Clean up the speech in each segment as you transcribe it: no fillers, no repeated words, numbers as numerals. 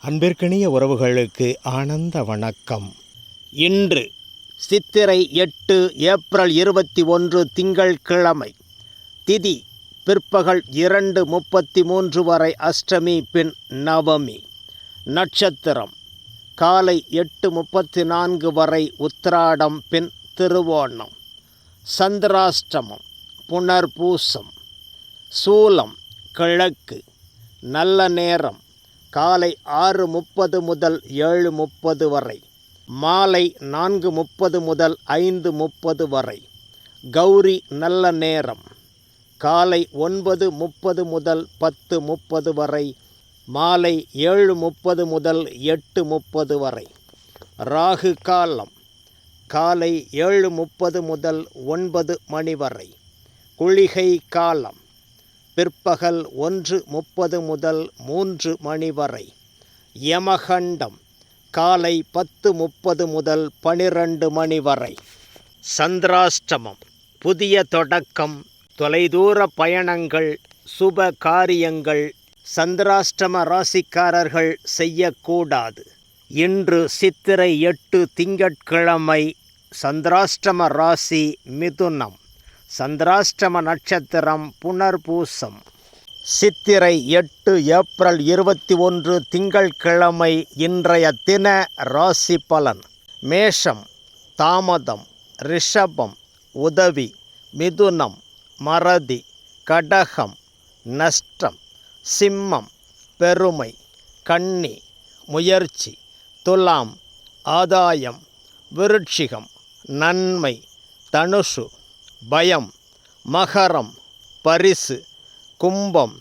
அன்பிற்கினிய உறவுகளுக்கு ஆனந்த வணக்கம். இன்று சித்திரை 8 ஏப்ரல் 21 திங்கட்கிழமை. திதி பிற்பகல் 2:33 வரை அஷ்டமி பின் நவமி. நட்சத்திரம் காலை 8:34 வரை உத்திராடம் பின் திருவோணம். சந்திராஷ்டமம் புனர்பூசம். சூலம் கிழக்கு. நல்ல நேரம் காலை 6:30 முதல் 7:30 வரை, மாலை 4:30 முதல் 5:30 வரை. கௌரி நல்ல நேரம் காலை 9:30 முதல் 10:30 வரை, மாலை 7:30 முதல் 8:30 வரை. ராகு காலம் காலை 7:30 முதல் 9 மணி வரை. குளிகை காலம் பிற்பகல் 1:30 முதல் 3 மணி வரை. யமகண்டம் காலை 10:30 முதல் 12 மணி வரை. சந்திராஷ்டமம் புதிய தொடக்கம், தொலைதூர பயணங்கள், சுப காரியங்கள் சந்திராஷ்டம ராசிக்காரர்கள் செய்யக்கூடாது. இன்று சித்திரை 8 திங்கட்கிழமை. சந்திராஷ்டம ராசி மிதுனம். சந்திராஷ்டம நட்சத்திரம் புனர்பூசம். சித்திரை 8 ஏப்ரல் 21 திங்கட்கிழமை. இன்றைய தின ராசி பலன். மேஷம் தாமதம், ரிஷபம் உதவி, மிதுனம் மறதி, கடகம் நஷ்டம், சிம்மம் பெருமை, கன்னி முயற்சி, துலாம் ஆதாயம், விருட்சிகம் நன்மை, தனுசு பயம், மகரம் பரிசு, கும்பம்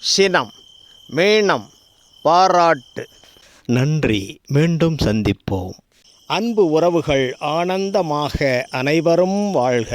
சினம், மீனம் பாராட்டு. நன்றி. மீண்டும் சந்திப்போம். அன்பு உறவுகள் ஆனந்தமாக அனைவரும் வாழ்க.